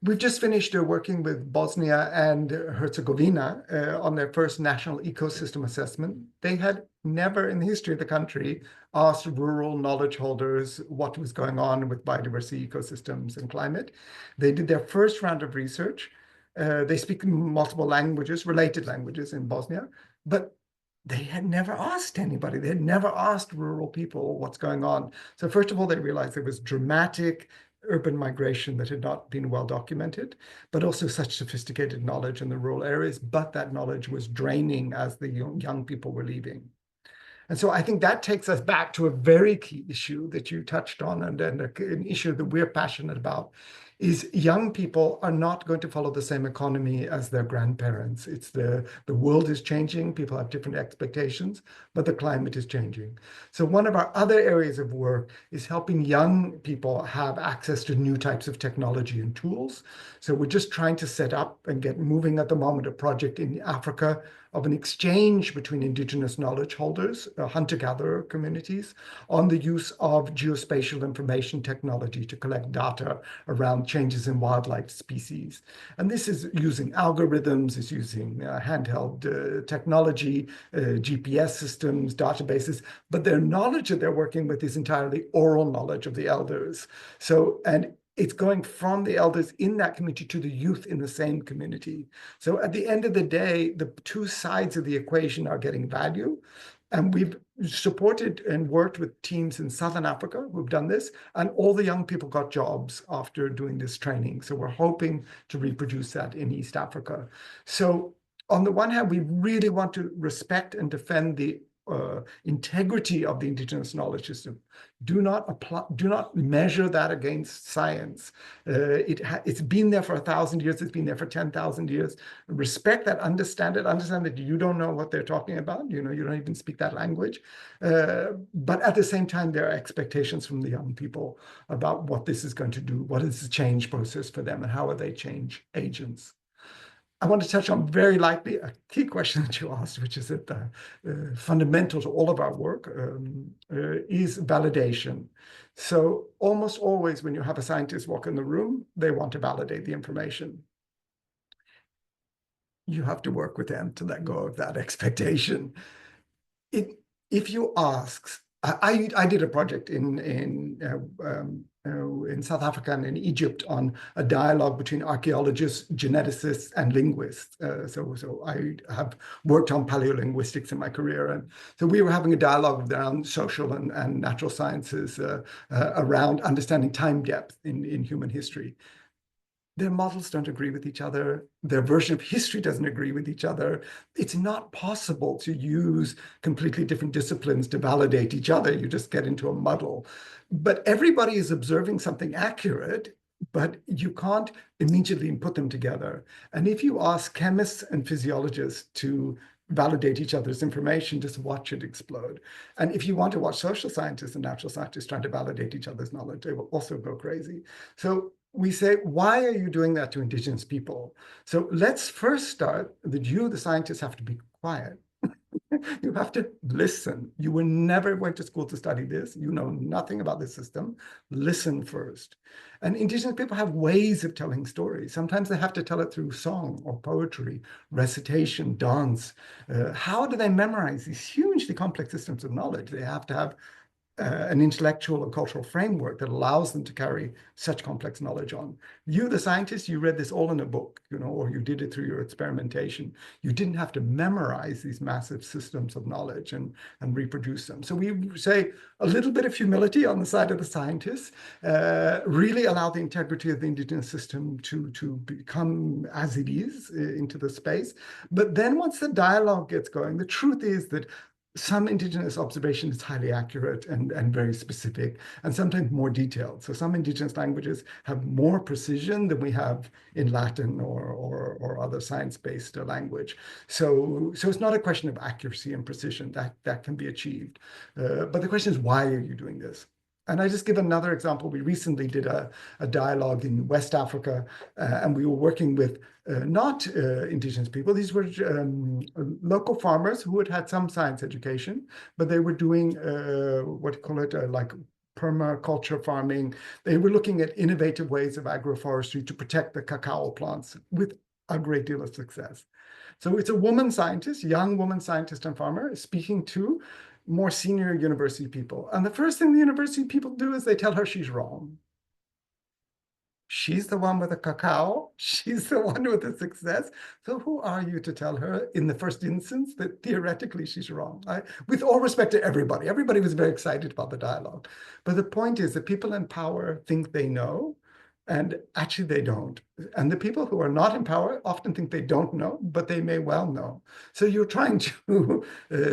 We've just finished working with Bosnia and Herzegovina on their first national ecosystem assessment. They had never in the history of the country asked rural knowledge holders what was going on with biodiversity, ecosystems, and climate. They did their first round of research. They speak multiple languages, related languages in Bosnia, but they had never asked anybody. They had never asked rural people what's going on. So first of all, they realized there was dramatic urban migration that had not been well documented, but also such sophisticated knowledge in the rural areas, but that knowledge was draining as the young people were leaving. And so I think that takes us back to a very key issue that you touched on, and an issue that we're passionate about, is young people are not going to follow the same economy as their grandparents. It's the world is changing, people have different expectations, but the climate is changing. So one of our other areas of work is helping young people have access to new types of technology and tools. So we're just trying to set up and get moving at the moment a project in Africa of an exchange between indigenous knowledge holders, hunter-gatherer communities, on the use of geospatial information technology to collect data around changes in wildlife species. And this is using algorithms, it's using handheld technology, GPS systems, databases, but their knowledge that they're working with is entirely oral knowledge of the elders. So, and it's going from the elders in that community to the youth in the same community. So at the end of the day, the two sides of the equation are getting value. And we've supported and worked with teams in Southern Africa who've done this, and all the young people got jobs after doing this training. So we're hoping to reproduce that in East Africa. So on the one hand, we really want to respect and defend the integrity of the indigenous knowledge system. Do not measure that against science. It's been there for 1,000 years. It's been there for 10,000 years. Respect that, understand it, understand that you don't know what they're talking about. You know, you don't even speak that language. But at the same time, there are expectations from the young people about what this is going to do. What is the change process for them and how are they change agents? I want to touch on very lightly a key question that you asked, which is that fundamental to all of our work is validation. So almost always when you have a scientist walk in the room, they want to validate the information. You have to work with them to let go of that expectation. If you ask, I did a project in South Africa and in Egypt on a dialogue between archaeologists, geneticists, and linguists. So I have worked on paleolinguistics in my career. And so we were having a dialogue around social and natural sciences around understanding time depth in human history. Their models don't agree with each other. Their version of history doesn't agree with each other. It's not possible to use completely different disciplines to validate each other. You just get into a muddle. But everybody is observing something accurate, but you can't immediately put them together. And if you ask chemists and physiologists to validate each other's information, just watch it explode. And if you want to watch social scientists and natural scientists trying to validate each other's knowledge, they will also go crazy. So we say, why are you doing that to indigenous people? So let's first start that you, the scientists, have to be quiet. You have to listen. You were never went to school to study this. You know nothing about the system. Listen first. And indigenous people have ways of telling stories. Sometimes they have to tell it through song or poetry, recitation, dance. How do they memorize these hugely complex systems of knowledge? They have to have an intellectual and cultural framework that allows them to carry such complex knowledge on. You, the scientist, you read this all in a book, you know, or you did it through your experimentation. You didn't have to memorize these massive systems of knowledge and reproduce them. So we say a little bit of humility on the side of the scientists, really allow the integrity of the indigenous system to become as it is into the space. But then once the dialogue gets going, the truth is that some indigenous observation is highly accurate and very specific, and sometimes more detailed. So some indigenous languages have more precision than we have in Latin or other science-based language. So it's not a question of accuracy and precision that can be achieved. But the question is, why are you doing this? And I just give another example. We recently did a dialogue in West Africa, and we were working with not indigenous people. These were local farmers who had some science education, but they were doing what do you call it, like permaculture farming. They were looking at innovative ways of agroforestry to protect the cacao plants with a great deal of success. So it's a woman scientist, young woman scientist and farmer, speaking to more senior university people. And the first thing the university people do is they tell her she's wrong. She's the one with the cacao. She's the one with the success. So who are you to tell her in the first instance that theoretically she's wrong? With all respect to everybody. Everybody was very excited about the dialogue. But the point is that people in power think they know, and actually they don't. And the people who are not in power often think they don't know, but they may well know. So you're trying to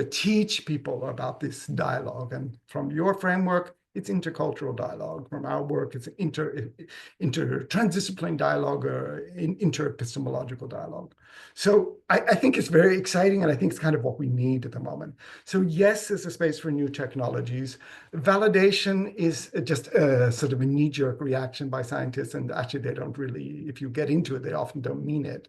teach people about this dialogue. And from your framework, it's intercultural dialogue. From our work, it's interdisciplinary dialogue or interepistemological dialogue. So I think it's very exciting, and I think it's kind of what we need at the moment. So yes, there's a space for new technologies. Validation is just a sort of a knee-jerk reaction by scientists, and actually they don't really, if you get into it, they often don't mean it,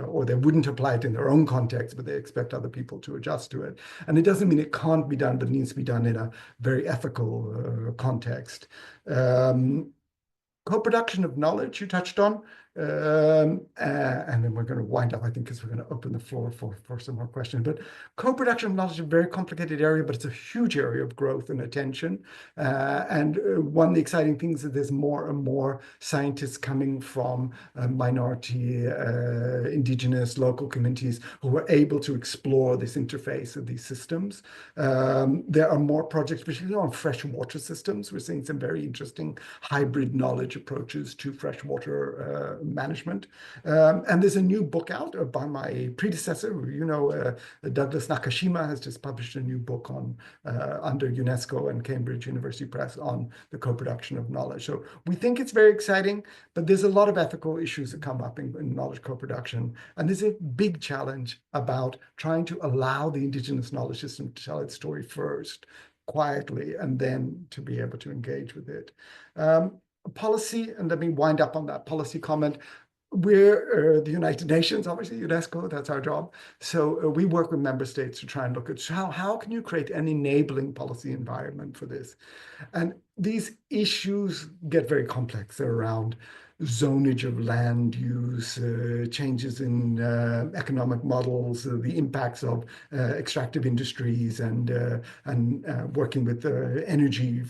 or they wouldn't apply it in their own context, but they expect other people to adjust to it. And it doesn't mean it can't be done, but it needs to be done in a very ethical context. Co-production of knowledge you touched on, and then we're going to wind up, I think, because we're going to open the floor for some more questions. But co-production of knowledge is a very complicated area, but it's a huge area of growth and attention. And one of the exciting things is there's more and more scientists coming from minority, indigenous, local communities who are able to explore this interface of these systems. There are more projects, particularly on freshwater systems. We're seeing some very interesting hybrid knowledge approaches to freshwater management. And there's a new book out by my predecessor, Douglas Nakashima has just published a new book on under UNESCO and Cambridge University Press on the co-production of knowledge. So we think it's very exciting, but there's a lot of ethical issues that come up in knowledge co-production. And there's a big challenge about trying to allow the indigenous knowledge system to tell its story first, quietly, and then to be able to engage with it. Policy, and let me wind up on that policy comment. We're the United Nations, obviously, UNESCO, that's our job. So we work with member states to try and look at how can you create an enabling policy environment for this? And these issues get very complex. They're around zonage of land use, changes in economic models, the impacts of extractive industries, and working with energy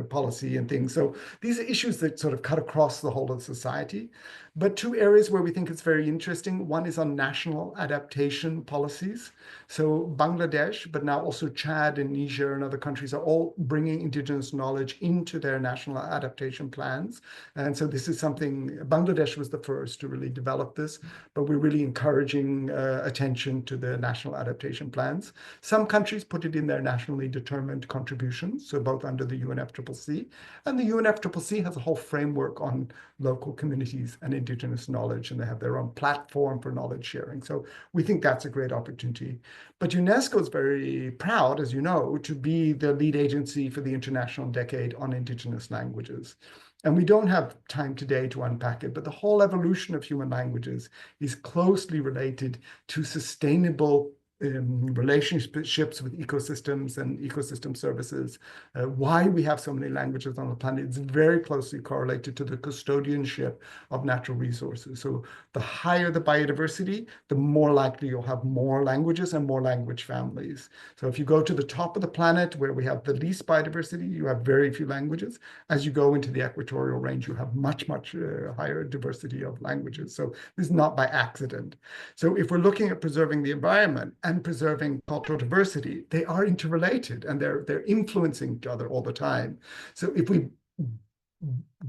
policy and things. So these are issues that sort of cut across the whole of society. But two areas where we think it's very interesting, one is on national adaptation policies. So Bangladesh, but now also Chad and Niger and other countries are all bringing indigenous knowledge into their national adaptation plans. And so this is something, Bangladesh was the first to really develop this, but we're really encouraging attention to the national adaptation plans. Some countries put it in their nationally determined contributions, so both under the UNFCCC, and the UNFCCC has a whole framework on local communities and indigenous knowledge, and they have their own platform for knowledge sharing. So we think that's a great opportunity. But UNESCO is very proud, as you know, to be the lead agency for the International Decade on Indigenous Languages. And we don't have time today to unpack it, but the whole evolution of human languages is closely related to sustainable relationships with ecosystems and ecosystem services. Why we have so many languages on the planet is very closely correlated to the custodianship of natural resources. So the higher the biodiversity, the more likely you'll have more languages and more language families. So if you go to the top of the planet where we have the least biodiversity, you have very few languages. As you go into the equatorial range, you have much higher diversity of languages. So this is not by accident. So if we're looking at preserving the environment and preserving cultural diversity, they are interrelated and they're influencing each other all the time. So if we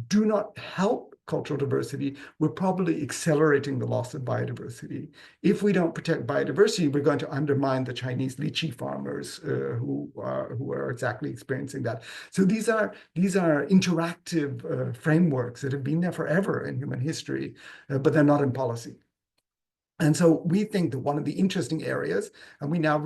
do not help cultural diversity, we're probably accelerating the loss of biodiversity. If we don't protect biodiversity, we're going to undermine the Chinese lychee farmers who are exactly experiencing that. So these are interactive frameworks that have been there forever in human history, but they're not in policy. And so we think that one of the interesting areas, and we now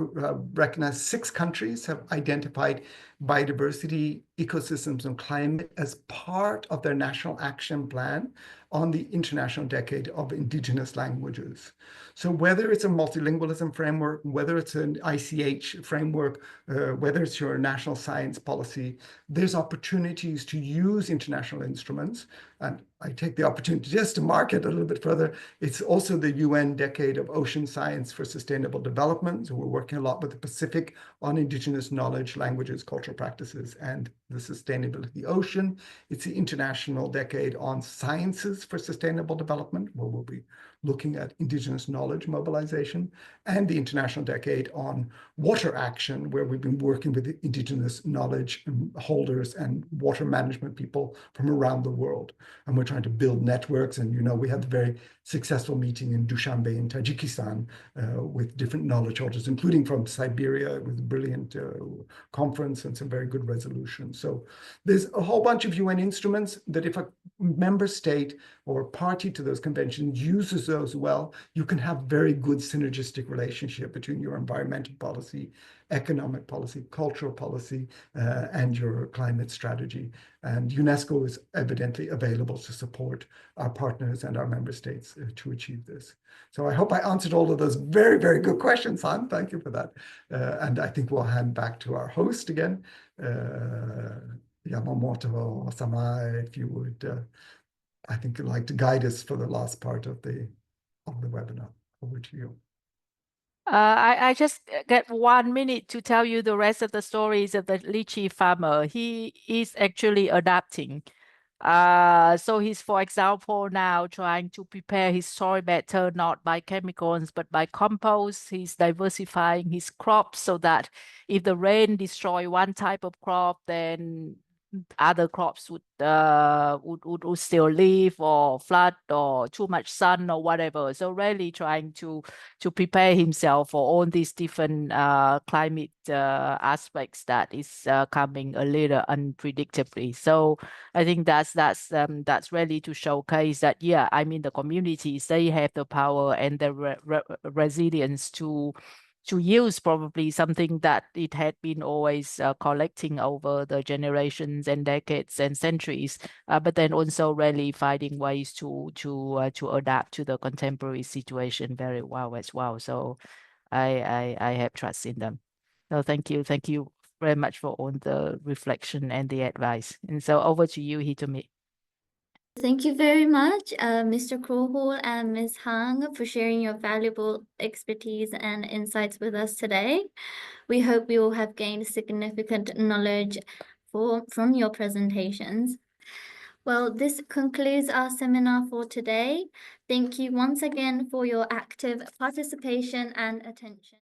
recognize 6 countries have identified biodiversity, ecosystems, and climate as part of their national action plan on the International Decade of Indigenous Languages. So whether it's a multilingualism framework, whether it's an ICH framework, whether it's your national science policy, there's opportunities to use international instruments. And I take the opportunity just to mark it a little bit further. It's also the UN Decade of Ocean Science for Sustainable Development. So we're working a lot with the Pacific on indigenous knowledge, languages, cultural practices, and the sustainability of the ocean. It's the International Decade on Sciences for Sustainable Development, where we'll be looking at indigenous knowledge mobilization, and the International Decade on Water Action, where we've been working with the indigenous knowledge holders and water management people from around the world. And we're trying to build networks. And, you know, we had a very successful meeting in Dushanbe in Tajikistan with different knowledge holders, including from Siberia. It was a brilliant conference and some very good resolutions. So there's a whole bunch of UN instruments that if a member state or party to those conventions uses those well, you can have very good synergistic relationship between your environmental policy, economic policy, cultural policy, and your climate strategy. And UNESCO is evidently available to support our partners and our member states to achieve this. So I hope I answered all of those very, very good questions, Han. Thank you for that. And I think we'll hand back to our host again, Yamamoto-sama, if you would, I think you'd like to guide us for the last part of the webinar. Over to you. I just get 1 minute to tell you the rest of the stories of the lychee farmer. He is actually adapting. So he's, for example, now trying to prepare his soil better, not by chemicals, but by compost. He's diversifying his crops so that if the rain destroy one type of crop, then other crops would still live, or flood, or too much sun, or whatever. So really trying to prepare himself for all these different climate aspects that is coming a little unpredictably. So I think that's really to showcase that, yeah, I mean, the communities, they have the power and the resilience to use probably something that it had been always collecting over the generations and decades and centuries, but then also really finding ways to adapt to the contemporary situation very well as well. So I have trust in them. So thank you very much for all the reflection and the advice. And so over to you, Hitomi. Thank you very much, Mr. CRAWHALL and Ms. Hang, for sharing your valuable expertise and insights with us today. We hope we all have gained significant knowledge from your presentations. Well, this concludes our seminar for today. Thank you once again for your active participation and attention.